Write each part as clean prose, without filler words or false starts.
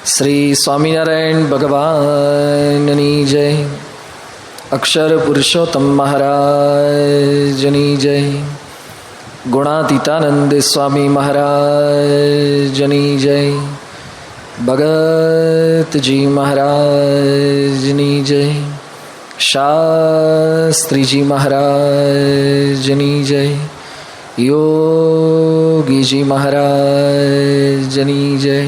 શ્રી સ્વામિનારાયણ ભગવાનની જય. અક્ષર પુરુષોત્તમ મહારાજની જય. ગુણાતીતાનંદ સ્વામી મહારાજની જય. ભગતજી મહારાજની જય. શાસ્ત્રીજી મહારાજની જય. યોગીજી મહારાજની જય.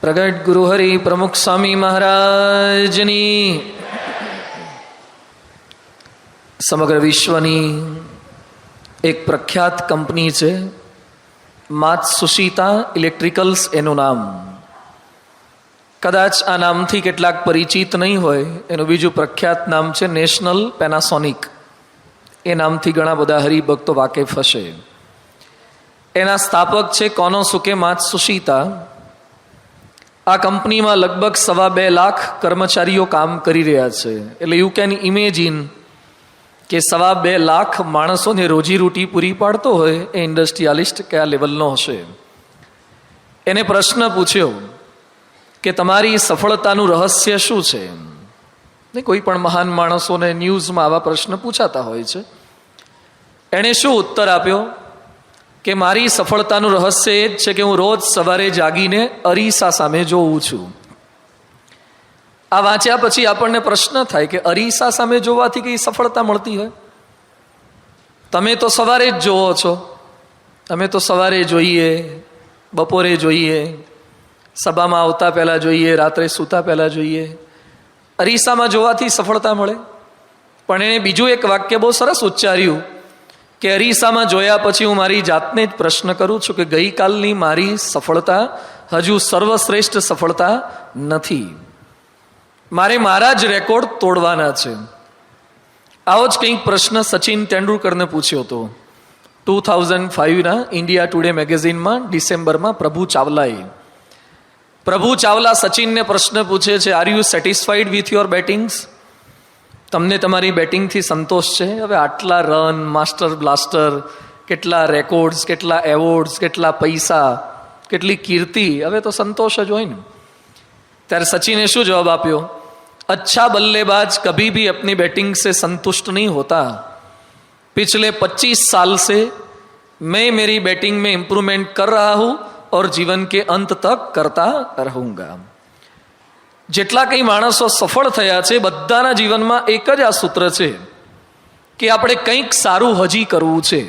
પ્રગટ ગુરુહરિ પ્રમુખ સ્વામી મહારાજની. સમગ્ર વિશ્વની એક પ્રખ્યાત કંપની છે માત્સુશીતા ઇલેક્ટ્રિકલ્સ એનું નામ. કદાચ આ નામથી કેટલાક પરિચિત નહીં હોય. એનું બીજું પ્રખ્યાત નામ છે નેશનલ પેનાસોનિક. એ નામથી ઘણા બધા હરિભક્તો વાકેફ હશે. એના સ્થાપક છે કોનોસુકે માત્સુશીતા. આ કંપનીમાં લગભગ 2.25 લાખ કર્મચારીઓ કામ કરી રહ્યા છે. એટલે યુ કેન ઇમેજિન કે 2.25 લાખ માણસોને રોજીરોટી પૂરી પાડતો હોય એ ઇન્ડસ્ટ્રીયાલિસ્ટ કયા લેવલનો હશે. એને પ્રશ્ન પૂછ્યો કે તમારી સફળતાનું રહસ્ય શું છે. કોઈ પણ મહાન માણસોને ન્યૂઝમાં આવા પ્રશ્ન પૂછાતા હોય છે. એણે શું ઉત્તર આપ્યો કે મારી સફળતાનું રહસ્ય એ જ છે કે હું રોજ સવારે જાગીને અરીસા સામે જોઉં છું. આ વાંચ્યા પછી આપણને પ્રશ્ન થાય કે અરીસા સામે જોવાથી કઈ સફળતા મળતી હોય? તમે તો સવારે જ જોવો છો, અમે તો સવારે જોઈએ, બપોરે જોઈએ, સભામાં આવતા પહેલાં જોઈએ, રાત્રે સૂતા પહેલાં જોઈએ. અરીસામાં જોવાથી સફળતા મળે? પણ એણે બીજું એક વાક્ય બહુ સરસ ઉચ્ચાર્યું કે અરીસામાં જોયા પછી હું મારી જાતને જ પ્રશ્ન કરું છું કે ગઈકાલની મારી સફળતા હજુ સર્વશ્રેષ્ઠ સફળતા નથી. મારે મારા જ રેકોર્ડ તોડવાના છે. આવો જ કંઈક પ્રશ્ન સચિન તેંડુલકરને પૂછ્યો હતો 2005ના ઇન્ડિયા ટુડે મેગેઝિનમાં ડિસેમ્બરમાં. પ્રભુ ચાવલા સચિનને પ્રશ્ન પૂછે છે, are you satisfied with your battings? તમને તમારી બેટિંગથી સંતોષ છે? હવે આટલા રન, માસ્ટર બ્લાસ્ટર, કેટલા રેકોર્ડ્સ, કેટલા એવોર્ડ્સ, કેટલા પૈસા, કેટલી કીર્તિ, હવે તો સંતોષ જ હોય ને. ત્યારે સચિને શું જવાબ આપ્યો? अच्छा बल्लेबाज कभी भी अपनी बैटिंग से संतुष्ट नहीं होता. पिछले 25 साल से मैं मेरी बैटिंग में इम्प्रूवमेंट कर रहा हूं और जीवन के अंत तक करता रहूंगा. જેટલા કંઈ માણસો સફળ થયા છે બધાના જીવનમાં એક જ આ સૂત્ર છે કે આપણે કંઈક સારું હજી કરવું છે.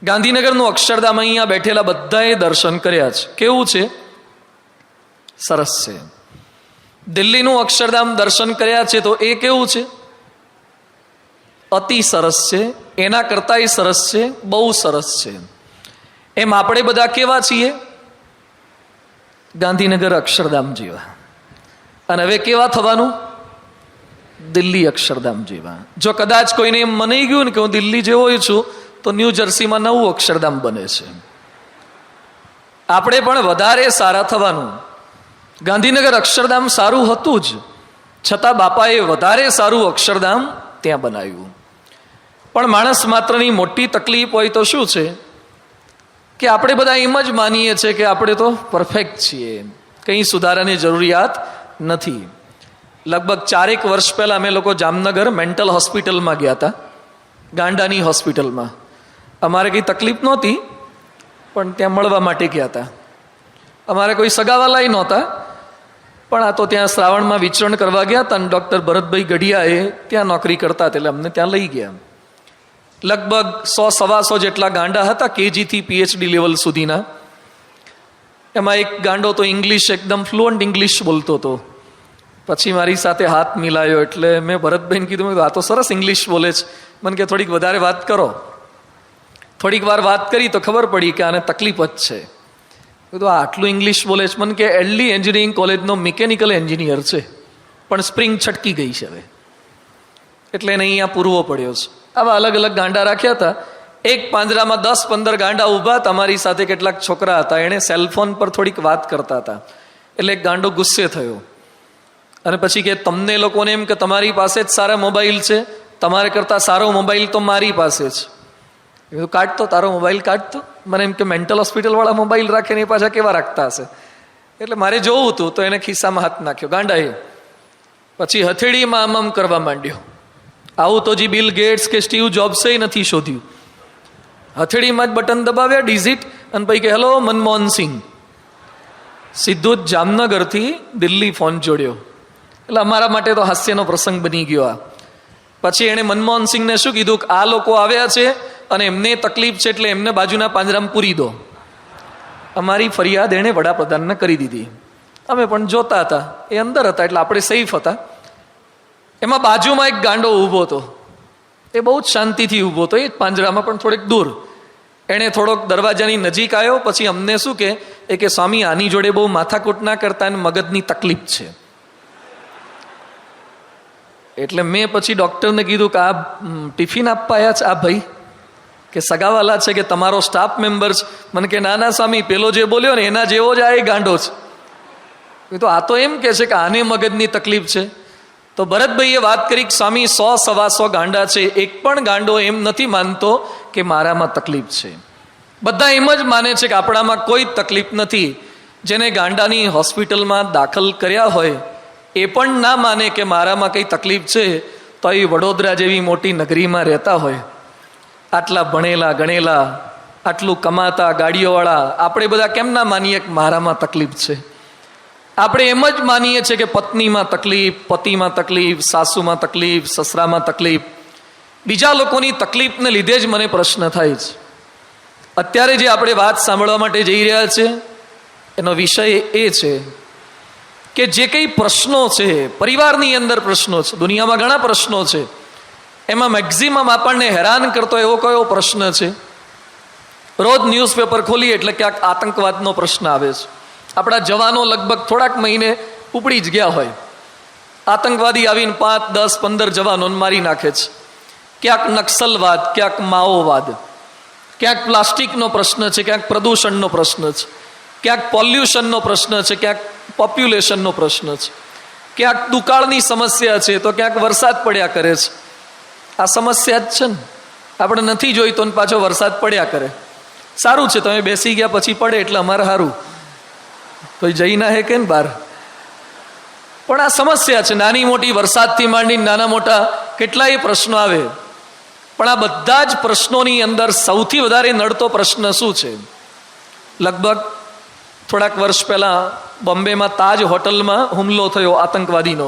ગાંધીનગરનું અક્ષરધામ અહીંયા બેઠેલા બધાએ દર્શન કર્યા છે. કેવું છે? સરસ છે. દિલ્હીનું અક્ષરધામ દર્શન કર્યા છે તો એ કેવું છે? અતિ સરસ છે. એના કરતાંય સરસ છે, બહુ સરસ છે. એમ આપણે બધા કેવા છીએ? ગાંધીનગર અક્ષરધામ જેવા. અને હવે કેવા થવાનું? દિલ્હી અક્ષરધામ જેવા. જો કદાચ કોઈને એમ મનાઈ ગયું ને કે હું દિલ્હી જેવો છું તો ન્યૂ જર્સીમાં નવું અક્ષરધામ બને છે. આપણે પણ વધારે સારા થવાનું. ગાંધીનગર અક્ષરધામ સારું હતું જ, છતાં બાપાએ વધારે સારું અક્ષરધામ ત્યાં બનાવ્યું. પણ માણસ માત્રની મોટી તકલીફ હોય તો શું છે કે આપણે બધા એમ જ માનીએ છીએ કે આપણે તો પરફેક્ટ છીએ, કંઈ સુધારાની જરૂરિયાત નથી. લગભગ 4 વર્ષ પહેલાં અમે લોકો જામનગર મેન્ટલ હોસ્પિટલમાં ગયા હતા, ગાંડાની હોસ્પિટલમાં. અમારે કંઈ તકલીફ નહોતી પણ ત્યાં મળવા માટે ગયા હતા. અમારે કોઈ સગાવાલાય નહોતા પણ આ તો ત્યાં શ્રાવણમાં વિચરણ કરવા ગયા હતા અને ડૉક્ટર ભરતભાઈ ગઢિયાએ ત્યાં નોકરી કરતા હતા એટલે અમને ત્યાં લઈ ગયા. લગભગ 100-125 જેટલા ગાંડા હતા કેજીથી PhD લેવલ સુધીના. એમાં એક ગાંડો તો ઇંગ્લિશ એકદમ ફ્લુઅન્ટ ઇંગ્લિશ બોલતો હતો. પછી મારી સાથે હાથ મિલાયો એટલે મેં ભરતભાઈને કીધું આ તો સરસ ઇંગ્લિશ બોલે છે, મને કે થોડીક વધારે વાત કરો. થોડીક વાર વાત કરી તો ખબર પડી કે આને તકલીફ જ છે. કીધું આટલું ઇંગ્લિશ બોલે છે? મને કે એલડી એન્જિનિયરિંગ કોલેજનો મિકેનિકલ એન્જિનિયર છે પણ સ્પ્રિંગ છટકી ગઈ છે હવે, એટલે એને અહીંયા પૂરવો પડ્યો છે. આવા અલગ અલગ ગાંડા રાખ્યા હતા. એક પાંજરામાં 10-15 ગાંડા ઊભા. તમારી સાથે કેટલાક છોકરા હતા, એણે સેલફોન પર થોડીક વાત કરતા હતા એટલે એક ગાંડો ગુસ્સે થયો અને પછી કે તમને લોકોને એમ કે તમારી પાસે જ સારા મોબાઈલ છે, તમારે કરતાં સારો મોબાઈલ તો મારી પાસે છે. એવું કાઢતો તારો મોબાઈલ કાઢતો. મને એમ કે મેન્ટલ હોસ્પિટલવાળા મોબાઈલ રાખે ને એ પાછા કેવા રાખતા હશે. એટલે મારે જોવું હતું, તો એને ખિસ્સામાં હાથ નાખ્યો ગાંડાએ. પછી હથેળીમાં આમ આમ કરવા માંડ્યો. આવું તો જી બિલ ગેટ્સ કે સ્ટીવ જોબ્સે નથી શોધ્યું. હથેળીમાં જ બટન દબાવ્યા, ડિઝિટ, અને પછી કે હેલો મનમોહન સિંહ. સીધું જ જામનગરથી દિલ્હી ફોન જોડ્યો. એટલે અમારા માટે તો હાસ્યનો પ્રસંગ બની ગયો આ. પછી એણે મનમોહન સિંહને શું કીધું કે આ લોકો આવ્યા છે અને એમને તકલીફ છે, એટલે એમને બાજુના પાંજરામાં પૂરી દો. અમારી ફરિયાદ એણે વડાપ્રધાનને કરી દીધી. અમે પણ જોતા હતા, એ અંદર હતા એટલે આપણે સેફ હતા. એમાં બાજુમાં એક ગાંડો ઊભો હતો, એ બહુ જ શાંતિથી ઊભો હતો, એ પાંજરામાં પણ થોડીક દૂર. એણે થોડોક દરવાજાની નજીક આવ્યો. પછી અમને શું કે સ્વામી આની જોડે બહુ માથાકૂટ ના કરતા, અને મગજની તકલીફ છે. એટલે મેં પછી ડૉક્ટરને કીધું કે આ ટિફિન આપવા આવ્યા છે આ ભાઈ, કે સગાવાલા છે કે તમારો સ્ટાફ મેમ્બર છે? મને કે ના ના સ્વામી, પેલો જે બોલ્યો ને એના જેવો જ આ એ ગાંડો છે. તો આ તો એમ કે છે કે આને મગજની તકલીફ છે. તો ભરતભાઈએ વાત કરી કે સ્વામી 100-125 ગાંડા છે, એક પણ ગાંડો એમ નથી માનતો કે મારામાં તકલીફ છે. બધા એમ જ માને છે કે આપણામાં કોઈ તકલીફ નથી. જેને ગાંડાની હોસ્પિટલમાં દાખલ કર્યા હોય એ પણ ના માને કે મારામાં કંઈ તકલીફ છે, તો એ વડોદરા જેવી મોટી નગરીમાં રહેતા હોય, આટલા ભણેલા ગણેલા, આટલું કમાતા, ગાડીઓવાળા, આપણે બધા કેમ ના માનીએ કે મારામાં તકલીફ છે? આપણે એમ જ માનીએ છીએ કે પત્નીમાં તકલીફ, પતિમાં તકલીફ, સાસુમાં તકલીફ, સસરામાં તકલીફ. બીજા લોકોની તકલીફને લીધે જ મને પ્રશ્ન થાય છે. અત્યારે જે આપણે વાત સાંભળવા માટે જઈ રહ્યા છે એનો વિષય એ છે કે જે કંઈ પ્રશ્નો છે, પરિવારની અંદર પ્રશ્નો છે, દુનિયામાં ઘણા પ્રશ્નો છે, એમાં મેક્ઝિમમ આપણને હેરાન કરતો એવો કયો પ્રશ્ન છે? રોજ ન્યૂઝપેપર ખોલીએ એટલે ક્યાંક આતંકવાદનો પ્રશ્ન આવે છે. આપણા જવાનો લગભગ થોડાક મહિને ઉપડી જ ગયા હોય, આતંકવાદી આવીને 5, 10, 15 જવાનોને મારી નાખે છે. ક્યાંક નક્સલવાદ, ક્યાંક માઓવાદ, ક્યાંક પ્લાસ્ટિકનો પ્રશ્ન છે, ક્યાંક પ્રદૂષણનો પ્રશ્ન છે, ક્યાંક પોલ્યુશનનો પ્રશ્ન છે, ક્યાંક પોપ્યુલેશનનો પ્રશ્ન છે, ક્યાંક દુકાળની સમસ્યા છે, તો ક્યાંક વરસાદ પડ્યા કરે છે. આ સમસ્યા જ છે ને, આપણે નથી જોઈતો ને પાછો વરસાદ પડ્યા કરે. સારું છે તમે બેસી ગયા પછી પડે એટલે અમારે સારું, કોઈ જઈ ના હે કે ને બહાર. પણ આ સમસ્યા છે, નાની મોટી વરસાદથી માંડીને નાના મોટા કેટલાય પ્રશ્નો આવે. પણ આ બધા જ પ્રશ્નોની અંદર સૌથી વધારે નડતો પ્રશ્ન શું છે? લગભગ થોડાક વર્ષ પહેલા બોમ્બેમાં તાજ હોટલમાં હુમલો થયો આતંકવાદીનો.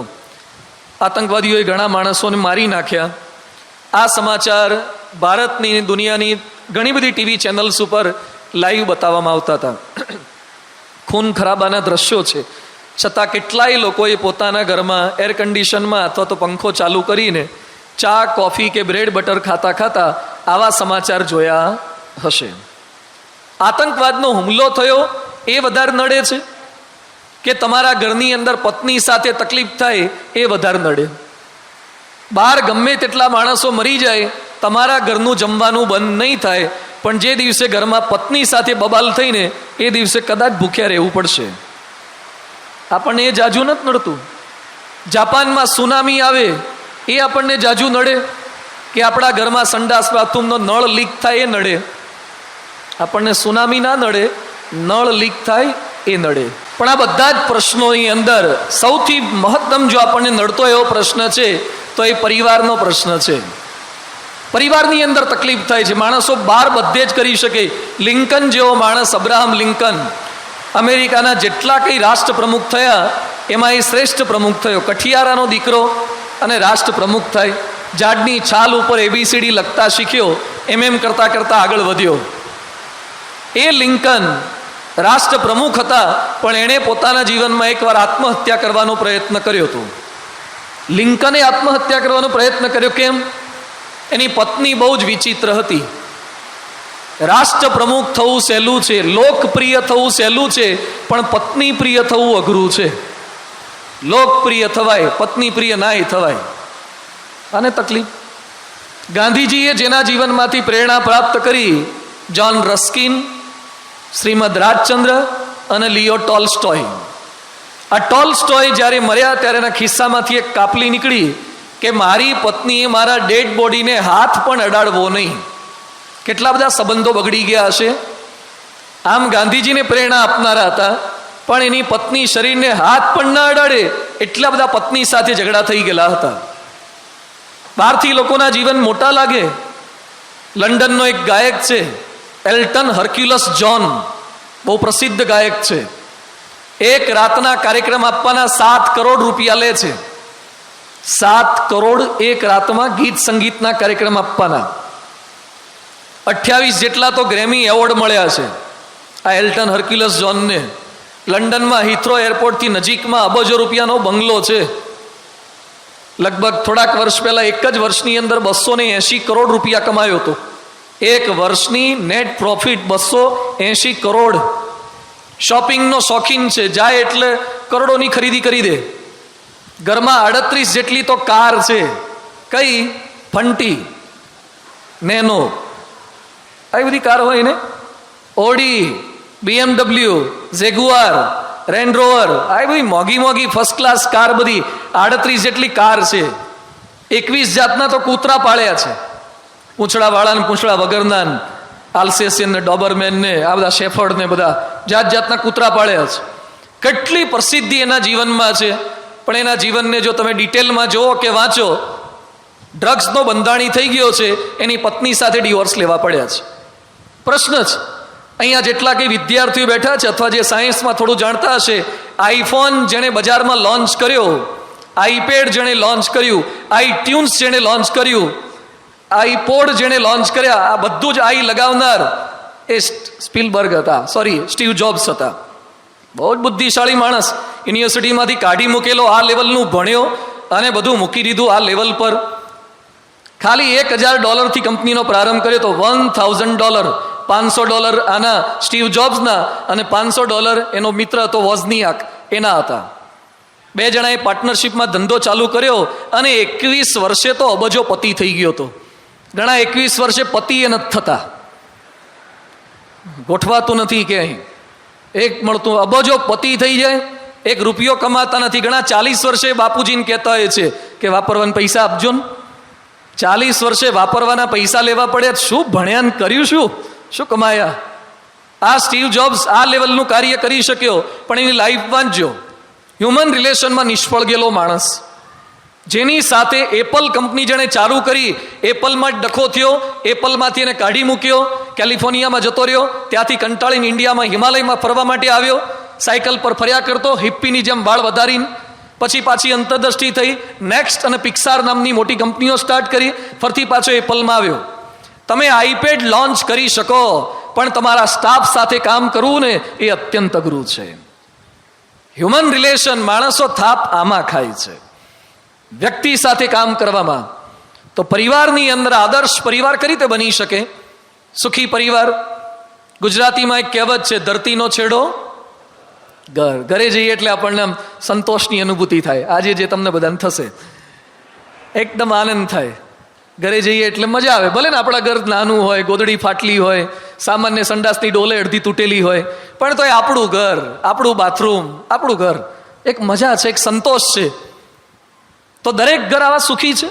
આતંકવાદીઓએ ઘણા માણસોને મારી નાખ્યા. આ સમાચાર ભારતની, દુનિયાની ઘણી બધી ટીવી ચેનલ્સ ઉપર લાઈવ બતાવવામાં આવતા હતા. ખૂન ખરાબાના દ્રશ્યો છે, છતાં કેટલાય લોકોએ પોતાના ઘરમાં એર કન્ડિશનમાં અથવા તો પંખો ચાલુ કરીને ચા, કોફી કે બ્રેડ બટર ખાતા ખાતા આવા સમાચાર જોયા હશે. આતંકવાદનો હુમલો થયો એ વધારે નડે છે કે તમારા ઘરની અંદર પત્ની સાથે તકલીફ થાય એ વધારે નડે? બહાર ગમે તેટલા માણસો મરી જાય, તમારા ઘરનું જમવાનું બંધ નહીં થાય, પણ જે દિવસે ઘરમાં પત્ની સાથે બબાલ થઈને એ દિવસે કદાચ ભૂખ્યા રહેવું પડશે. આપણને એ જાજુ નથી નડતું. જાપાનમાં સુનામી આવે એ આપણને જાજુ નડે કે આપણા ઘરમાં સંડાસ બાથરૂમનો નળ લીક થાય એ નડે? આપણને સુનામી ના નડે, નળ લીક થાય એ નડે. પણ આ બધા જ પ્રશ્નોની અંદર સૌથી મહત્તમ જો આપણને નડતો એવો પ્રશ્ન છે તો એ પરિવારનો પ્રશ્ન છે. પરિવારની અંદર તકલીફ થાય છે. માણસો બહાર બધે જ કરી શકે. લિંકન જેવો માણસ, અબ્રાહમ લિંકન, અમેરિકાના જેટલા કંઈ રાષ્ટ્ર પ્રમુખ થયા એમાં એ શ્રેષ્ઠ પ્રમુખ થયો. કઠિયારાનો દીકરો અને રાષ્ટ્ર પ્રમુખ થાય. ઝાડની છાલ ઉપર ABCD લખતા શીખ્યો, એમ કરતા કરતા આગળ વધ્યો. એ લિંકન રાષ્ટ્ર પ્રમુખ હતા, પણ એણે પોતાના જીવનમાં એકવાર આત્મહત્યા કરવાનો પ્રયત્ન કર્યો હતો. લિંકને આત્મહત્યા કરવાનો પ્રયત્ન કર્યો. કેમ? એની પત્ની બહુ જ વિચિત્ર હતી. રાષ્ટ્ર પ્રમુખ થવું સહેલું છે, લોકપ્રિય થવું સહેલું છે, પણ પત્ની પ્રિય થવું અઘરું છે. લોકપ્રિય થવાય, પત્ની પ્રિય નાય થવાય. અને તકલીફ. ગાંધીજીએ જેના જીવનમાંથી પ્રેરણા પ્રાપ્ત કરી, જ્હોન રસ્કિન, શ્રીમદ રાજચંદ્ર અને લિયો ટોલ્સ્ટોય. આ ટોલ્સ્ટોય જ્યારે મર્યા ત્યારે એના ખિસ્સામાંથી એક કાપલી નીકળી કે મારી પત્નીએ મારા ડેડ બોડીને હાથ પણ અડાડવો નહીં. કેટલા બધા સંબંધો બગડી ગયા હશે. આમ ગાંધીજીને પ્રેરણા આપનારા હતા, પણ એની પત્ની શરીરને હાથ પણ ના અડાડે એટલા બધા પત્ની સાથે ઝઘડા થઈ ગયેલા હતા. બહારથી લોકોના જીવન મોટા લાગે. લંડનનો એક ગાયક છે એલ્ટન હર્ક્યુલસ જ્હોન, બહુ પ્રસિદ્ધ ગાયક છે. એક રાતના કાર્યક્રમ આપવાના 7 કરોડ રૂપિયા લે છે. 7 કરોડ એક રાતમાં ગીત સંગીતના કાર્યક્રમ આપવાના. 28 જેટલા તો ગ્રેમી એવોર્ડ મળ્યા છે આ એલ્ટન હર્ક્યુલસ જ્હોનને. લંડનમાં હિથ્રો એરપોર્ટથી નજીકમાં અબજો રૂપિયાનો બંગલો છે. લગભગ થોડાક વર્ષ પહેલા એક જ વર્ષની અંદર 280 કરોડ રૂપિયા કમાયો હતો. એક વર્ષની નેટ પ્રોફિટ 280 કરોડ. શોપિંગનો શોખીન છે, જાય એટલે કરોડોની ખરીદી કરી દે. ઘરમાં 38 જેટલી તો કાર છે. કઈ? ફંટી, નેનો, આવી બધી કાર હોય ને. Audi, BMW, Jaguar, range rover, આ બધી મોંઘી મોંઘી ફર્સ્ટ ક્લાસ કાર, બધી 38 જેટલી કાર છે. 21 જાતના તો કૂતરા પાળ્યા છે, પૂંછડા વાળા ને પૂંછડા વગરના, આલ્સેશિયન ને ડોબરમેન ને આ બધા શેફર્ડ ને બધા જાત જાતના કૂતરા પાળ્યા છે. કેટલી પ્રસિદ્ધિ એના જીવનમાં છે. પણ એના જીવનને જો તમે ડિટેલમાં જુઓ કે વાંચો, ડ્રગ્સનો બંધાણી થઈ ગયો છે. એની પત્ની સાથે ડિવોર્સ લેવા પડ્યા છે. પ્રશ્ન છે અહીંયા જેટલા કે વિદ્યાર્થીઓ બેઠા છે અથવા જે સાયન્સમાં થોડું જાણતા હશે, આઈફોન જેણે બજારમાં લોન્ચ કર્યો, આઈપેડ જેણે લોન્ચ કર્યું, આઈટ્યુન્સ જેણે લોન્ચ કર્યું, આઈપોડ જેણે લોન્ચ કર્યા, આ બધું જ આઈ લગાવનાર એ સ્પીલબર્ગ હતા, સોરી સ્ટીવ જોબ્સ હતા. બહુ જ બુદ્ધિશાળી માણસ. યુનિવર્સિટીમાંથી કાઢી મૂકેલો, આ લેવલનું ભણ્યો અને બધું મૂકી દીધું આ લેવલ પર. ખાલી $1000 કંપનીનો પ્રારંભ કર્યો તો $1000, $500 આના સ્ટીવ જોબ્સના અને $500 એનો મિત્ર હતો વોઝનિયાક, એના હતા. 2 જણાએ પાર્ટનરશિપમાં ધંધો ચાલુ કર્યો અને 21 વર્ષે તો અબજો પતિ થઈ ગયો હતો. ઘણા 21 વર્ષે પતિ એ નથી થતા, ગોઠવાતું નથી કે અહીં એક મળતું. અબજો પતિ થઈ જાય, 1 રૂપિયો કમાતા નથી. ઘણા 40 વર્ષે બાપુજીને કહેતા હોય છે કે વાપરવાના પૈસા આપજો ને. 40 વર્ષે વાપરવાના પૈસા લેવા પડે. શું ભણ્યા ને કર્યું, શું કમાયા? આ સ્ટીવ જોબ્સ આ લેવલનું કાર્ય કરી શક્યો, પણ એની લાઈફ વાંચજો. હ્યુમન રિલેશનમાં નિષ્ફળ ગયેલો માણસ, જેની સાથે એપલ કંપની જેણે ચાલુ કરી, એપલમાં જ ડખો થયો, એપલમાંથી એને કાઢી મૂક્યો, કેલિફોર્નિયામાં જતો રહ્યો, ત્યાંથી કંટાળીને ઇન્ડિયામાં હિમાલયમાં ફરવા માટે આવ્યો. સાયકલ પર ફર્યા કરતો, હિપ્પીની જેમ વાળ વધારીને. પછી પાછી અંતરદ્રષ્ટિ થઈ, નેક્સ્ટ અને પિક્સાર નામની મોટી કંપનીઓ સ્ટાર્ટ કરી, ફરતી પાછો એપલમાં આવ્યો. તમે આઈપેડ લોન્ચ કરી શકો, પણ તમારા સ્ટાફ સાથે કામ કરવું ને એ અત્યંત અઘરું છે. હ્યુમન રિલેશન, માણસો થાપ આમાં ખાય છે, વ્યક્તિ સાથે કામ કરવામાં. તો પરિવારની અંદર આદર્શ પરિવાર કઈ રીતે બની શકે? સુખી પરિવાર. ગુજરાતીમાં એક કહેવત છે, ધરતીનો છેડો ઘર. ઘરે જઈએ એટલે આપણને આમ સંતોષની અનુભૂતિ થાય. આજે જે તમને બધાને થશે, એકદમ આનંદ થાય. ઘરે જઈએ એટલે મજા આવે. ભલે ને આપણા ઘર નાનું હોય, ગોદડી ફાટલી હોય, સામાન્ય સંડાસની ડોલે અડધી તૂટેલી હોય, પણ તો એ આપણું ઘર, આપણું બાથરૂમ, આપણું ઘર. એક મજા છે, એક સંતોષ છે. તો દરેક ઘર આવા સુખી છે.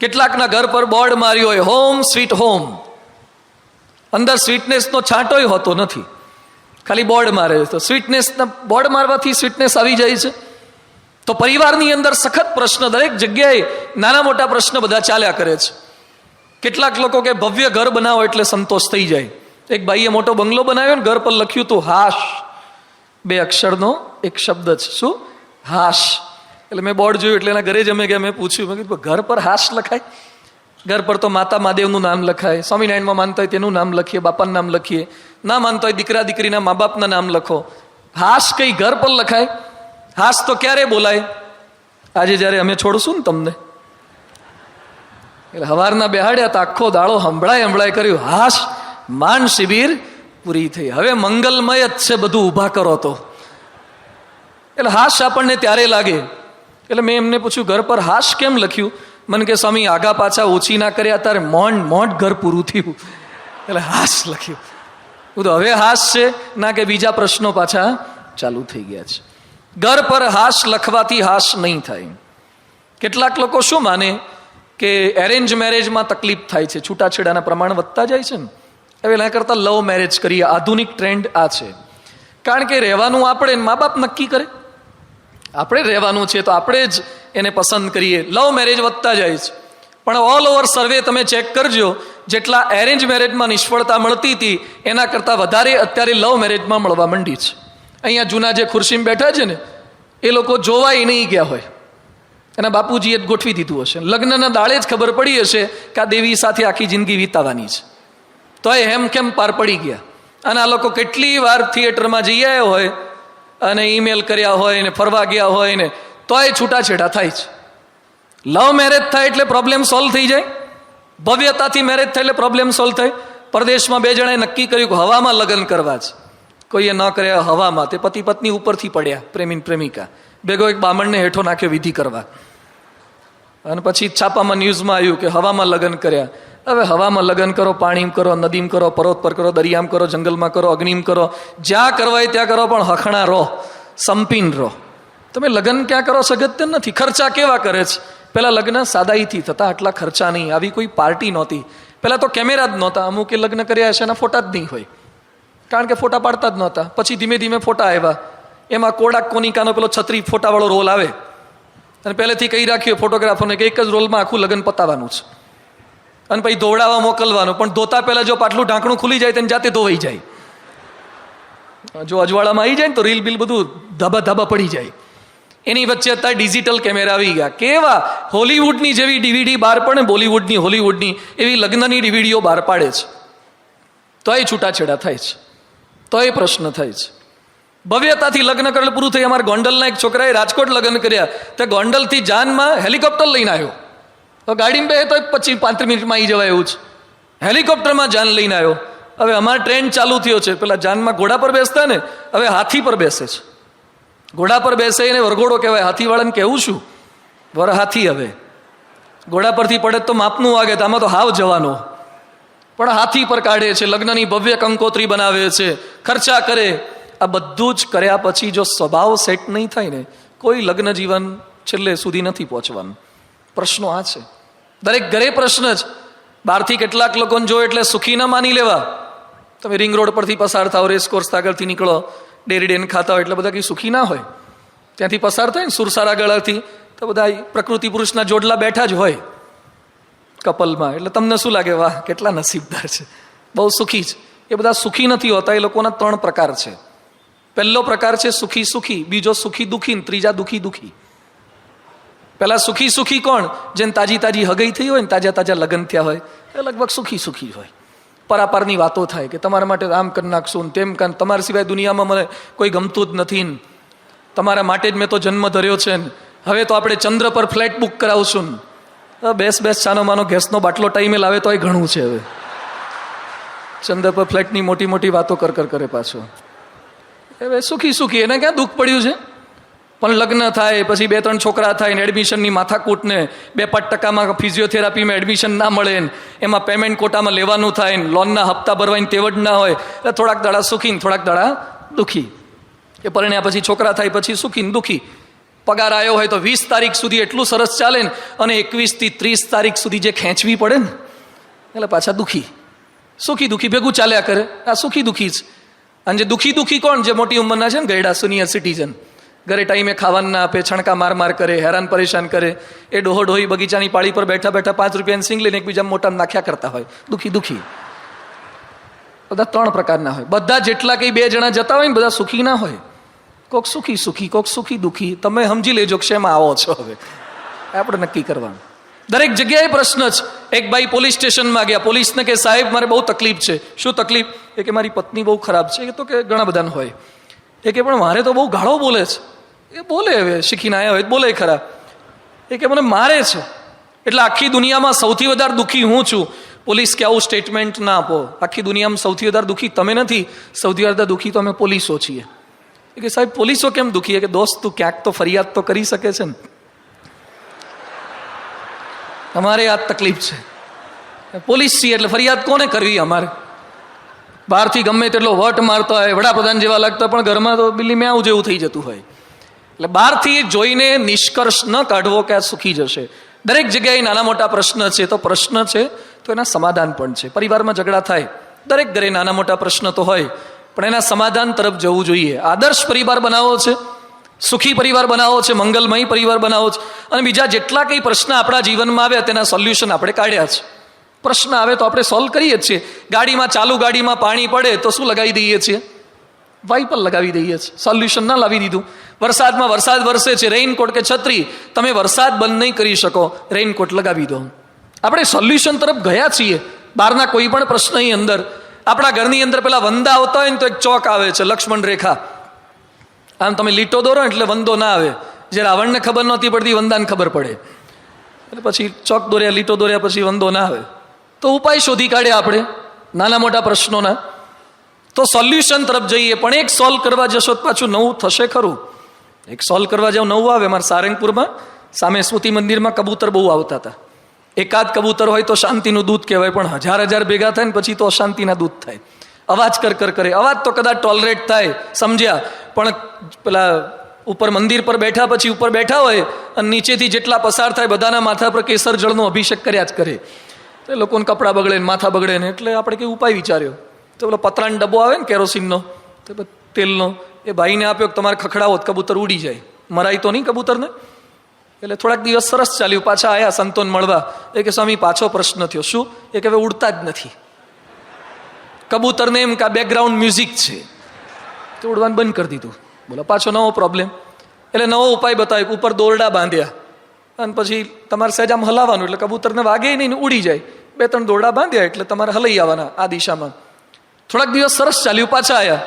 કેટલાકના ઘર પર બોર્ડ માર્યો હોય, હોમ સ્વીટ હોમ. અંદર સ્વીટનેસનો છાંટોય હોતો નથી, ખાલી બોર્ડ મારે. તો સ્વીટનેસના બોર્ડ મારવાથી સ્વીટનેસ આવી જાય છે. તો પરિવારની અંદર સખત પ્રશ્ન, દરેક જગ્યાએ નાના મોટા પ્રશ્ન બધા ચાલ્યા કરે છે. કેટલાક લોકો કે ભવ્ય ઘર બનાવો એટલે સંતોષ થઈ જાય. એક ભાઈએ મોટો બંગલો બનાવ્યો ને ઘર પર લખ્યું હતું હાશ. 2 અક્ષરનો એક શબ્દ છે. શું? હાશ. એટલે મેં બોર્ડ જોયું એટલે એના ઘરે જ અમે ગયા, મેં પૂછ્યું, મેં કીધું ઘર પર હાશ લખાય? ઘર પર તો માતા મહાદેવનું નામ લખાય, સ્વામિનારાયણમાં માનતા હોય તેનું નામ લખીએ, બાપાનું નામ લખીએ, ના માનતા હોય દીકરા દીકરીના મા બાપના નામ લખો. હાશ કઈ ઘર પર લખાય? હાશ તો ક્યારે બોલાય? આજે જ્યારે અમે છોડશું ને તમને, એટલે હવારના બેહાડ્યા તો આખો દાડો હંભળાય કર્યું, હાશ માન શિબિર પૂરી થઈ, હવે મંગલમય જ છે, બધું ઊભા કરો તો. એટલે હાશ આપણને ત્યારે લાગે. એટલે મેં એમને પૂછ્યું ઘર પર હાશ કેમ લખ્યું? મને કે સ્વામી આગા પાછા ઓછી ના કર્યા ત્યારે મોંઢ ઘર પૂરું થયું, એટલે હાશ લખ્યું. બધું હવે હાશ છે ના કે બીજા પ્રશ્નો પાછા ચાલુ થઈ ગયા છે. ઘર પર હાશ લખવાથી હાશ નહીં થાય. કેટલાક લોકો શું માને કે એરેન્જ મેરેજમાં તકલીફ થાય છે, છૂટાછેડાના પ્રમાણ વધતા જાય છે ને, હવે એના કરતાં લવ મેરેજ કરીએ. આધુનિક ટ્રેન્ડ આ છે. કારણ કે રહેવાનું આપણે, મા બાપ નક્કી કરે. આપણે રહેવાનું છે તો આપણે જ એને પસંદ કરીએ. લવ મેરેજ વધતા જાય છે, પણ ઓલ ઓવર સર્વે તમે ચેક કરજો, જેટલા એરેન્જ મેરેજમાં નિષ્ફળતા મળતી હતી એના કરતાં વધારે અત્યારે લવ મેરેજમાં મળવા માંડી છે. અહીંયા જૂના જે ખુરશીમાં બેઠા છે ને એ લોકો જોવાય નહીં ગયા હોય, એના બાપુજીએ જ ગોઠવી દીધું હશે. લગ્નના દાડે જ ખબર પડી હશે કે આ દેવી સાથે આખી જિંદગી વિતાવાની છે, તો એ હેમખેમ પાર પડી ગયા. અને આ લોકો કેટલી વાર થિયેટરમાં જઈ આવ્યા હોય અને ઈમેલ કર્યા હોય ને ફરવા ગયા હોય ને તોય છૂટાછેડા થાય છે. લવ મેરેજ થાય એટલે પ્રોબ્લેમ સોલ્વ થઈ જાય, ભવ્યતાથી મેરેજ થાય એટલે પ્રોબ્લેમ સોલ્વ થાય. પરદેશમાં બે જણાએ નક્કી કર્યું કે હવામાં લગ્ન કરવા છે, કોઈએ ન કર્યા હવામાં, તે પતિ પત્ની ઉપરથી પડ્યા, પ્રેમી પ્રેમિકા ભેગો એક બામણને હેઠો નાખ્યો વિધિ કરવા, અને પછી છાપામાં ન્યૂઝમાં આવ્યું કે હવામાં લગ્ન કર્યા. હવે હવામાં લગ્ન કરો, પાણીમ કરો, નદીમ કરો, પર્વત પર કરો, દરિયામ કરો, જંગલમાં કરો, અગ્નિમ કરો, જ્યાં કરવાય ત્યાં કરો, પણ હખણા રહો, સંપીન રહો. તમે લગ્ન ક્યાં કરો સગત્ય નથી. ખર્ચા કેવા કરે છે? પેલા લગ્ન સાદાઈથી થતા, આટલા ખર્ચા નહીં, આવી કોઈ પાર્ટી નહોતી. પેલા તો કેમેરા જ નહોતા, અમુકે લગ્ન કર્યા હશે એના ફોટા જ નહીં હોય, કારણ કે ફોટા પાડતા જ નહોતા. પછી ધીમે ધીમે ફોટા આવ્યા, એમાં કોડાક કોનિકાનો પેલો છત્રી ફોટાવાળો રોલ આવે, અને પહેલેથી કહી રાખ્યો ફોટોગ્રાફરને કે એક જ રોલમાં આખું લગ્ન પતાવવાનું છે, અને પછી ધોવડાવવા મોકલવાનું. પણ ધોતા પહેલા જો પાટલું ઢાંકણું ખુલી જાય તેને જાતે ધોવાઈ જાય. જો અજવાળામાં આવી જાય ને તો રીલ બિલ બધું ધાબા ધાબા પડી જાય. એની વચ્ચે અત્યારે ડિજિટલ કેમેરા આવી ગયા. કેવા હોલીવુડની જેવી ડીવીડી બહાર પડે, બોલીવુડની હોલીવુડની એવી લગ્નની ડીવીડીઓ બહાર પાડે છે, તોય છૂટાછેડા થાય છે, તોય પ્રશ્ન થાય છે. ભવ્યતાથી લગ્ન કરેલું પૂરું થઈ. અમારા ગોંડલના એક છોકરાએ રાજકોટ લગ્ન કર્યા, તે ગોંડલથી જાનમાં હેલિકોપ્ટર લઈને આવ્યો. તો ગાડીમાં બે તો 25-35 મિનિટમાં આવી જવાય એવું છે, હેલિકોપ્ટરમાં જાન લઈને આવ્યો. હવે અમારો ટ્રેન્ડ ચાલુ થયો છે, પેલા જાનમાં ઘોડા પર બેસતા ને હવે હાથી પર બેસે છે. ઘોડા પર બેસે એને વરઘોડો કહેવાય, હાથીવાળાને કહેવું શું વર હાથી. હવે ઘોડા પરથી પડે તો માપનું વાગે, તો આમાં તો હાવ જવાનો, પણ હાથી પર કાઢે છે, લગ્નની ભવ્ય કંકોત્રી બનાવે છે, ખર્ચા કરે. આ બધું જ કર્યા પછી જો સ્વભાવ સેટ નહીં થાય ને, કોઈ લગ્ન જીવન છેલ્લે સુધી નથી પહોંચવાનું. પ્રશ્નો આ છે, દરેક ઘરે પ્રશ્ન જ. બહારથી કેટલાક લોકોને જો એટલે સુખી ન માની લેવા. તમે રિંગ રોડ પરથી પસાર થાવ, રેસકોર્સ આગળથી નીકળો, ડેરી ડેન ખાતા હોય એટલે બધા કંઈ સુખી ના હોય. ત્યાંથી પસાર થાય ને સુરસારા ગળાથી તો બધા પ્રકૃતિ પુરુષના જોડલા બેઠા જ હોય કપલમાં. એટલે તમને શું લાગે, વાહ કેટલા નસીબદાર છે, બહુ સુખી છે. એ બધા સુખી નથી હોતા. એ લોકોના 3 પ્રકાર છે. પહેલો પ્રકાર છે સુખી સુખી, બીજો સુખી દુખી, ત્રીજા દુખી દુખી. પેલા સુખી સુખી કોણ? જેને તાજી તાજી હગઈ થઈ હોય ને, તાજા તાજા લગ્ન થયા હોય, એ લગભગ સુખી સુખી હોય. પરાપારની વાતો થાય કે તમારા માટે આમ કરી નાખશું ને તેમ કરી, તમારા સિવાય દુનિયામાં મને કોઈ ગમતું જ નથી ને, તમારા માટે જ મેં તો જન્મ ધર્યો છે ને, હવે તો આપણે ચંદ્ર પર ફ્લાઇટ બુક કરાવશું ને. બેસ છાનો માનો ગેસનો બાટલો ટાઈમે લાવે તોય ઘણું છે. હવે ચંદ્ર પર ફ્લાઇટની મોટી મોટી વાતો કરે પાછો. હવે સુખી સુખી, એને ક્યાં દુઃખ પડ્યું છે? પણ લગ્ન થાય પછી 2-3 છોકરા થાય ને, એડમિશનની માથાકૂટ ને, 2-5% ફિઝિયોથેરાપીમાં એડમિશન ના મળે ને, એમાં પેમેન્ટ કોટામાં લેવાનું થાય ને, લોનના હપ્તા ભરવાની તેવડ ના હોય, એટલે થોડાક દાડા સુખી ને થોડાક દાડા દુઃખી. એ પરિણ્યા પછી છોકરા થાય પછી સુખી ને દુઃખી. પગાર આવ્યો હોય તો 20 તારીખ સુધી એટલું સરસ ચાલે ને, અને 21 થી 30 તારીખ સુધી જે ખેંચવી પડે ને, એટલે પાછા દુઃખી. સુખી દુઃખી ભેગું ચાલ્યા કરે. આ સુખી દુઃખી જ. અને જે દુઃખી દુઃખી કોણ? જે મોટી ઉંમરના છે ને, ગયડા સિનિયર સિટીઝન, ઘરે ટાઈમે ખાવાનું ના આપે, છણકા માર કરે, હેરાન પરેશાન કરે. એ ડોહો ડોહી બગીચાની પાળી પર બેઠા બેઠા 5 રૂપિયાની સિંગ લઈને એકબીજા મોટા નાખ્યા કરતા હોય. દુઃખી દુઃખી. બધા 3 પ્રકારના હોય. બધા જેટલા કંઈ 2 જણા જતા હોય ને, બધા સુખી ના હોય. કોક સુખી સુખી, કોક સુખી દુઃખી. તમે સમજી લેજો કે શેમાં આવો છો. હવે આપણે નક્કી કરવાનું. દરેક જગ્યાએ પ્રશ્ન જ. એક ભાઈ પોલીસ સ્ટેશનમાં ગયા, પોલીસને કે સાહેબ મારે બહુ તકલીફ છે. શું તકલીફ? એ કે મારી પત્ની બહુ ખરાબ છે. એ તો કે ઘણા બધાને હોય. એ કે પણ મારે તો બહુ ગાળો બોલે છે. એ બોલે, હવે શીખીને આવ્યા હોય બોલે ખરા. એ કે મને મારે છે, એટલે આખી દુનિયામાં સૌથી વધારે દુઃખી હું છું. પોલીસ કે આવું સ્ટેટમેન્ટ ના આપો. આખી દુનિયામાં સૌથી વધારે દુઃખી તમે નથી, સૌથી વધારે દુઃખી તો અમે પોલીસો છીએ. એ કે સાહેબ પોલીસો કેમ દુઃખી? કે દોસ્ત તું ક્યાંક તો ફરિયાદ તો કરી શકે છે ને, અમારે આ તકલીફ છે. પોલીસ છીએ એટલે ફરિયાદ કોને કરવી? અમારે બહારથી ગમે તેટલો વટ મારતો હોય, વડાપ્રધાન જેવા લાગતા, પણ ઘરમાં તો બિલ્લી મેં જેવું થઈ જતું હોય. એટલે બહારથી જોઈને નિષ્કર્ષ ન કાઢવો કે આ સુખી જશે. દરેક જગ્યાએ નાના મોટા પ્રશ્ન છે, તો પ્રશ્ન છે તો એના સમાધાન પણ છે. પરિવારમાં ઝઘડા થાય, દરેક ઘરે નાના મોટા પ્રશ્ન તો હોય. પણ એના સમાધાન તરફ જવું જોઈએ. આદર્શ પરિવાર બનાવવો છે, સુખી પરિવાર બનાવવો છે, મંગલમય પરિવાર બનાવવો છે, અને બીજા જેટલા કંઈ પ્રશ્ન આપણા જીવનમાં આવ્યા તેના સોલ્યુશન આપણે કાઢ્યા છે. પ્રશ્ન આવે તો આપણે સોલ્વ કરીએ જ છીએ. ચાલુ ગાડીમાં પાણી પડે તો શું લગાવી દઈએ છીએ? વાઇપર લગાવી દઈએ છીએ. સોલ્યુશન ના લાવી દીધું. વરસાદમાં વરસાદ વરસે છે, રેઇનકોટ કે છત્રી, તમે વરસાદ બંધ નહીં કરી શકો, રેઇનકોટ લગાવી દો. આપણે સોલ્યુશન તરફ ગયા છીએ. બહારના કોઈ પણ પ્રશ્નની અંદર, આપણા ઘરની અંદર પેલા વંદા આવતા હોય ને તો એક ચોક આવે છે, લક્ષ્મણ રેખા. આમ તમે લીટો દોરો એટલે વંદો ના આવે. જે રાવણને ખબર નહોતી પડતી, વંદાને ખબર પડે. એટલે પછી ચોક દોર્યા, લીટો દોર્યા, પછી વંદો ના આવે. તો ઉપાય શોધી કાઢ્યા આપણે નાના મોટા પ્રશ્નોના. તો સોલ્યુશન તરફ જઈએ. પણ એક સોલ્વ કરવા જશો તો પાછું નવું થશે ખરું. એક સોલ્વ કરવા જાવ નવું આવે. મારા સારંગપુરમાં સામે સ્મૃતિ મંદિરમાં કબૂતર બહુ આવતા હતા. એકાદ કબૂતર હોય તો શાંતિનું દૂધ કહેવાય, પણ હજાર ભેગા થાય ને પછી તો અશાંતિના દૂધ થાય. અવાજ કર કરે. અવાજ તો કદાચ ટોલરેટ થાય, સમજ્યા, પણ પેલા ઉપર મંદિર પર બેઠા, પછી ઉપર બેઠા હોય અને નીચેથી જેટલા પસાર થાય બધાના માથા પર કેસર જળનો અભિષેક કર્યા જ કરે. તો લોકોને કપડાં બગડે ને માથા બગડે ને. એટલે આપણે કંઈ ઉપાય વિચાર્યો. તો પેલો પતરાનો ડબ્બો આવે ને કેરોસીનનો, તો તેલનો, એ ભાઈને આપ્યો કે તમારે ખખડાવો કબૂતર ઉડી જાય. મરાય તો નહીં કબૂતરને. એટલે થોડાક દિવસ સરસ ચાલ્યું. પાછા આવ્યા સંતોન મળવા. એ કે સ્વામી પાછો પ્રશ્ન થયો. શું? એ કે હવે ઉડતા જ નથી. કબૂતરને એમ કે બેકગ્રાઉન્ડ મ્યુઝિક છે, તો ઉડવાનું બંધ કરી દીધું. બોલો પાછો નવો પ્રોબ્લેમ. એટલે નવો ઉપાય બતાવ્યો. ઉપર દોરડા બાંધ્યા અને પછી તમારે સહેજ આમ હલાવવાનું, એટલે કબૂતરને વાગે નહીં, ઉડી જાય. 2-3 દોરડા બાંધ્યા એટલે તમારે હલાઈ આવવાના આ દિશામાં. થોડાક દિવસ સરસ ચાલ્યું. પાછા આવ્યા.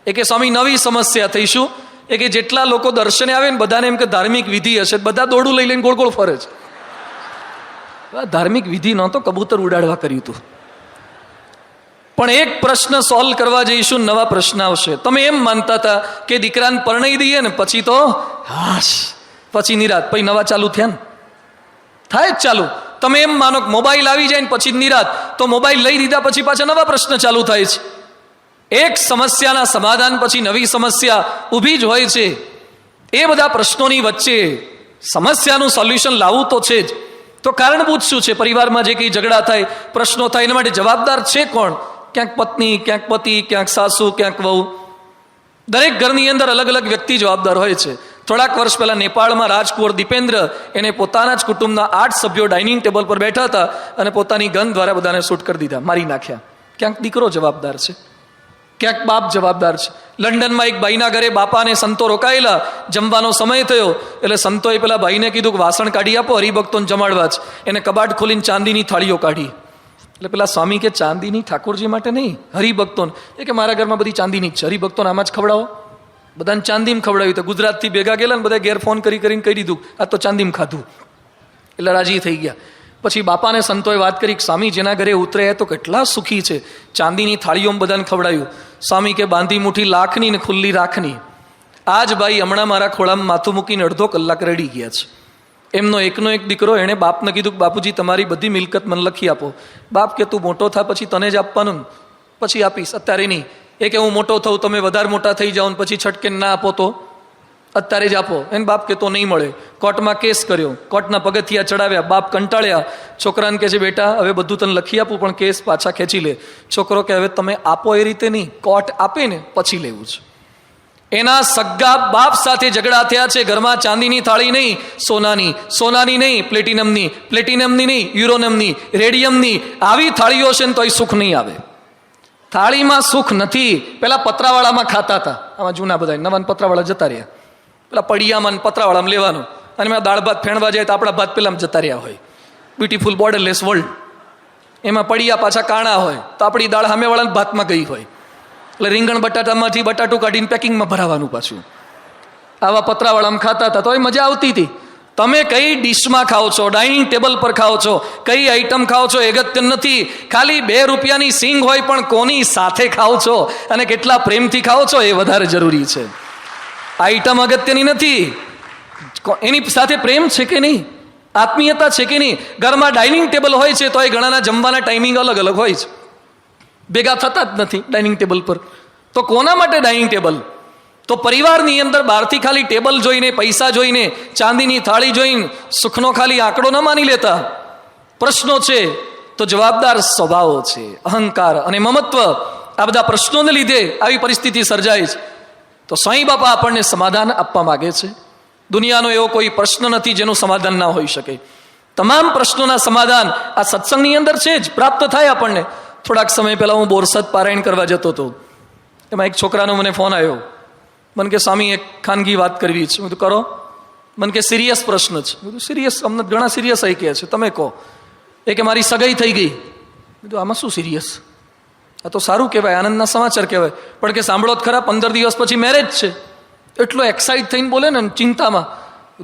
એ કે સ્વામી નવી સમસ્યા થઈ. શું? એ કે જેટલા લોકો દર્શને આવે ને બધાને એમ કે ધાર્મિક વિધિ હશે, બધા દોરડું લઈ લઈને ગોળ ગોળ ફરે છે. ધાર્મિક વિધિ નહોતો, કબૂતર ઉડાડવા કર્યું હતું. પણ એક પ્રશ્ન સોલ્વ કરવા જઈશું, નવા પ્રશ્ન આવશે. તમે એમ માનતા હતા કે દીકરાને પરણાઈ દઈએ ને પછી તો હાશ, પછી નિરાત, પછી નવા ચાલુ થયા ને થાય જ ચાલુ. તમે એમ માનો કે મોબાઈલ આવી જાય ને પછી નિરાત, તો મોબાઈલ લઈ દીધા પછી પાછા નવા પ્રશ્ન ચાલુ થાય છે. એક સમસ્યાના સમાધાન પછી નવી સમસ્યા ઊભી જ હોય છે. એ બધા પ્રશ્નોની વચ્ચે સમસ્યાનું સોલ્યુશન લાવવું તો છે જ. તો કારણભૂત શું છે? પરિવારમાં જે કંઈ ઝઘડા થાય, પ્રશ્નો થાય, એના માટે જવાબદાર છે કોણ? ક્યાંક પત્ની, ક્યાંક પતિ, ક્યાંક સાસુ, ક્યાંક વહુ. દરેક ઘરની અંદર અલગ અલગ વ્યક્તિ જવાબદાર હોય છે. થોડાક વર્ષ પહેલા નેપાળમાં રાજકુંવર દીપેન્દ્ર, એને પોતાના જ કુટુંબના 8 સભ્યો ડાઇનિંગ ટેબલ પર બેઠા હતા અને પોતાની ગન દ્વારા બધાને શૂટ કરી દીધા, મારી નાખ્યા. ક્યાંક દીકરો જવાબદાર છે, ક્યાંક બાપ જવાબદાર છે. લંડનમાં એક ભાઈના ઘરે બાપા અને સંતો રોકાયેલા. જમવાનો સમય થયો એટલે સંતોએ પેલા ભાઈને કીધું કે વાસણ કાઢી આપો, હરિભક્તોને જમાડવા છે. એને કબાટ ખોલીને ચાંદીની થાળીઓ કાઢી. એટલે પેલા સ્વામી કે ચાંદીની ઠાકોરજી માટે નહીં, હરિભક્તોને. એ કે મારા ઘરમાં બધી ચાંદીની જ છે, હરિભક્તોને આમાં જ ખવડાવો. બધાને ચાંદીમાં ખવડાવ્યું. તો ગુજરાતથી ભેગા ગયેલા ને બધા ઘેર ફોન કરીને કહી દીધું આ તો ચાંદીમાં ખાધું. એટલે રાજી થઈ ગયા. પછી બાપાને સંતોએ વાત કરી કે સ્વામી જેના ઘરે ઉતરે તો કેટલા સુખી છે, ચાંદીની થાળીઓમાં બધાને ખવડાવ્યું. સ્વામી કે બાંધી મુઠ્ઠી લાખની ને ખુલ્લી રાખની. આ જ ભાઈ હમણાં મારા ખોળામાં માથું મૂકીને અડધો કલાક રડી ગયા છે. એમનો એકનો એક દીકરો, એણે બાપને કીધું કે બાપુજી તમારી બધી મિલકત મને લખી આપો. બાપ કે તું મોટો થા પછી તને જ આપવાનું, પછી આપીશ, અત્યારે નહીં. એ કે હું મોટો થઉં, તમે વધારે મોટા થઈ જાઓ ને પછી છટકે ના આપો તો અત્યારે જ આપો. એને બાપ કે તો નહીં મળે. કોર્ટમાં કેસ કર્યો, કોર્ટના પગથિયા ચડાવ્યા. બાપ કંટાળ્યા. છોકરાને કહે છે બેટા હવે બધું તને લખી આપું પણ કેસ પાછા ખેંચી લે. છોકરો કે હવે તમે આપો એ રીતે નહીં, કોર્ટ આપે ને પછી લેવું છે. એના સગ્ગા બાપ સાથે ઝઘડા થયા છે. ઘરમાં ચાંદીની થાળી નહીં, સોનાની, સોનાની નહીં, પ્લેટિનમની નહીં, યુરોનમની, રેડિયમની આવી થાળીઓ છે ને તોય સુખ નહીં આવે. થાળીમાં સુખ નથી. પેલા પતરાવાળામાં ખાતા હતા, આમાં જૂના બધા નવા પતરાવાળા જતા રહ્યા. પેલા પડિયામાં પતરાવાળામાં લેવાનું, અને મેં દાળ ભાત ફેણવા જાય તો આપણા ભાત પેલામાં જતા રહ્યા હોય. બ્યુટીફુલ બોર્ડરલેસ વર્લ્ડ, એમાં પડિયા પાછા કાણા હોય તો આપણી દાળ સામેવાળાના ભાતમાં ગઈ હોય. એટલે રીંગણ બટાટામાંથી બટાટું કાઢીને પેકિંગમાં ભરાવાનું પાછું. આવા પતરાવાળામાં ખાતા હતા તો એ મજા આવતી હતી. તમે કઈ ડીશમાં ખાઓ છો, ડાઇનિંગ ટેબલ પર ખાઓ છો, કઈ આઈટમ ખાઓ છો એ અગત્ય નથી. ખાલી 2 રૂપિયાની સિંગ હોય પણ કોની સાથે ખાઓ છો અને કેટલા પ્રેમથી ખાઓ છો એ વધારે જરૂરી છે. આઈટમ અગત્યની નથી, એની સાથે પ્રેમ છે કે નહીં, આત્મીયતા છે કે નહીં. ઘરમાં ડાઇનિંગ ટેબલ હોય છે તો એ ઘણાના જમવાના ટાઈમિંગ અલગ અલગ હોય છે, ભેગા થતા જ નથી ડાઇનિંગ ટેબલ પર. તો કોના માટે ડાઇનિંગ ટેબલ? તો પરિવારની અંદર બહારથી ખાલી ટેબલ જોઈને, પૈસા જોઈને, ચાંદીની થાળી જોઈને સુખનો ખાલી આંકડો ન માની લેતા. પ્રશ્નો છે તો જવાબદાર સ્વભાવો છે, અહંકાર અને મમત્વ આ બધા પ્રશ્નોને લીધે આવી પરિસ્થિતિ સર્જાય છે. તો સાંઈ બાપા આપણને સમાધાન આપવા માગે છે. દુનિયાનો એવો કોઈ પ્રશ્ન નથી જેનું સમાધાન ના હોઈ શકે. તમામ પ્રશ્નોના સમાધાન આ સત્સંગની અંદર છે જ, પ્રાપ્ત થાય આપણને. થોડાક સમય પહેલા હું બોરસદ પારાયણ કરવા જતો હતો. એમાં એક છોકરાનો મને ફોન આવ્યો. મને કે સ્વામી એક ખાનગી વાત કરવી છે. મેં કીધું કરો. મને કે સિરિયસ પ્રશ્ન છે. મેં કીધું સિરિયસ? અમને ઘણા સિરિયસ આવી ગયા છે, તમે કહો. એ કે મારી સગાઈ થઈ ગઈ. મેં કીધું આમાં શું સિરિયસ? આ તો સારું કહેવાય, આનંદના સમાચાર કહેવાય. પણ કે સાંભળો જ ખરા, 15 દિવસ પછી મેરેજ છે. એટલો એક્સાઇટ થઈને બોલે ને ચિંતામાં.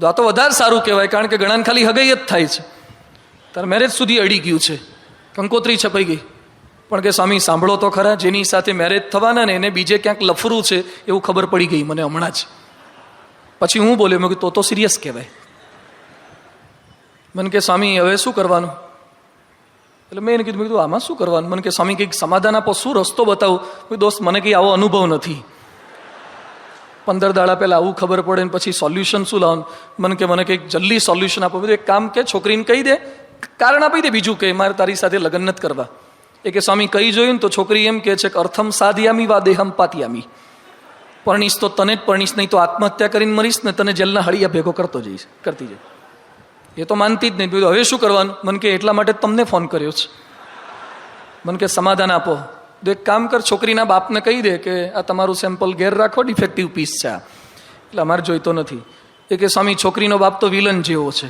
આ તો વધારે સારું કહેવાય, કારણ કે ઘણાને ખાલી હગાઈ જ થાય છે. તારે મેરેજ સુધી અડી ગયું છે, કંકોત્રી છપાઈ ગઈ. પણ કે સ્વામી સાંભળો તો ખરા, જેની સાથે મેરેજ થવાના ને એને બીજે ક્યાંક લફરું છે એવું ખબર પડી ગઈ મને હમણાં જ. પછી હું બોલ્યો, મેં કીધું તો સિરિયસ કહેવાય. મને કે સ્વામી હવે શું કરવાનું? એટલે મેં એને કીધું આમાં શું કરવાનું? મને કે સ્વામી કંઈક સમાધાન આપો, શું રસ્તો બતાવું? દોસ્ત મને કંઈ આવો અનુભવ નથી. 15 દાડા પહેલા આવું ખબર પડે ને પછી સોલ્યુશન શું લાવવાનું? મને કે મને કંઈક જલ્દી સોલ્યુશન આપો. બધું એક કામ કે છોકરીને કહી દે, કારણ આપી દે, બીજું કે મારે તારી સાથે લગ્ન નથી કરવા. એ કે સ્વામી કહી જોયું ને તો છોકરી એમ કે છે કે અર્થમ સાધ્યામી વા દેહમ પાત્યામી. પરણીશ તો તને જ પરણીશ, નહીં તો આત્મહત્યા કરીને મરીશ ને તને જેલના હળિયા ભેગો કરતી જાય. એ તો માનતી જ નહીં. હવે શું કરવાનું? મને કે એટલા માટે તમને ફોન કર્યો છે. મને કે સમાધાન આપો. તો એક કામ કર, છોકરીના બાપને કહી દે કે આ તમારું સેમ્પલ ઘેર રાખો, ડિફેક્ટિવ પીસ છે આ, એટલે અમારે જોઈતો નથી. એ કે સ્વામી છોકરીનો બાપ તો વિલન જેવો છે,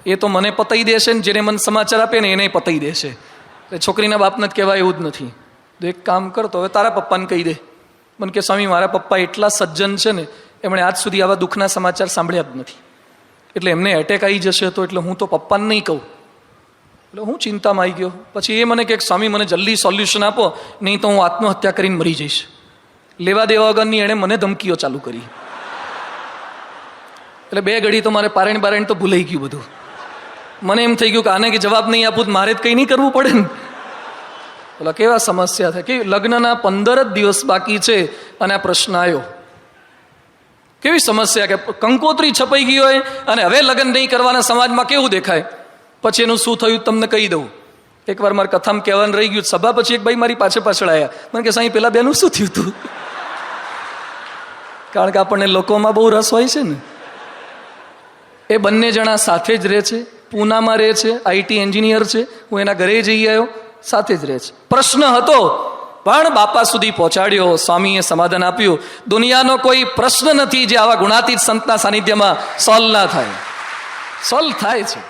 એ તો મને પતાઈ દેશે ને જેને મને સમાચાર આપે ને એને પતાઈ દેશે. એટલે છોકરીના બાપને જ કહેવાય એવું જ નથી. તો એક કામ કર, તો હવે તારા પપ્પાને કહી દે. મને કે સ્વામી મારા પપ્પા એટલા સજ્જન છે ને, એમણે આજ સુધી આવા દુઃખના સમાચાર સાંભળ્યા જ નથી. એટલે એમને એટેક આવી જશે તો એટલે હું તો પપ્પાને નહીં કહું. એટલે હું ચિંતામાં આવી ગયો. પછી એ મને કે સ્વામી મને જલ્દી સોલ્યુશન આપો, નહીં તો હું આત્મહત્યા કરીને મરી જઈશ. લેવા દેવા વગરની એણે મને ધમકીઓ ચાલુ કરી. એટલે 2 ઘડી તો મારે પારાયણ તો ભૂલાઈ ગયું બધું. મને એમ થઈ ગયું કે આને કે જવાબ નહીં આપું મારે જ કંઈ નહીં કરવું પડે ને. એટલે કેવા સમસ્યા થાય કે લગ્નના 15 જ દિવસ બાકી છે અને આ પ્રશ્ન આવ્યો. કેવી સમસ્યા કે કંકોત્રી છપાઈ ગઈ હોય અને હવે લગ્ન નહીં કરવાના સમાજમાં કેવું દેખાય. પછી એનું શું થયું તમને કહી દઉં. એકવાર મારી કથામાં કહેવાનું રહી ગયું. સભા પછી એક ભાઈ મારી પાછળ આવ્યા. મને કે સાંઈ પેલા બેનું શું થયું હતું? કારણ કે આપણને લોકોમાં બહુ રસ હોય છે ને. એ બંને જણા સાથે જ રહે છે, પૂનામાં રહે છે, આઈટી એન્જિનિયર છે. હું એના ઘરે જઈ આવ્યો, સાથે જ રહે છે. પ્રશ્ન હતો પણ બાપા સુધી પહોંચાડ્યો. સ્વામીએ સમાધાન આપ્યું. દુનિયાનો કોઈ પ્રશ્ન નથી જે આવા ગુણાતીત સંતના સાનિધ્યમાં સોલ્વ ના થાય. સોલ્વ થાય છે.